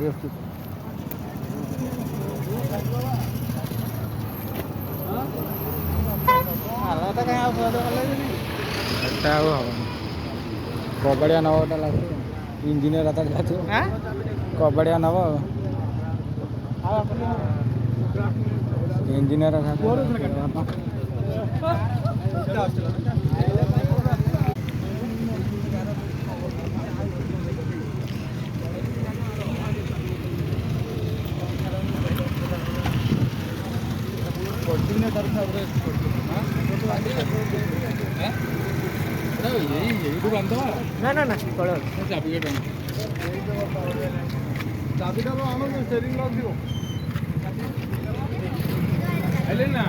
गाडी असते आता काय हवा कबड्डिया नवाटा लागतो इंजिनियर आता जातो कबड्डिया नवा इंजिनियर ना ना ना कळ चाबीटा आणून स्टेरिंग लॉक देऊ ना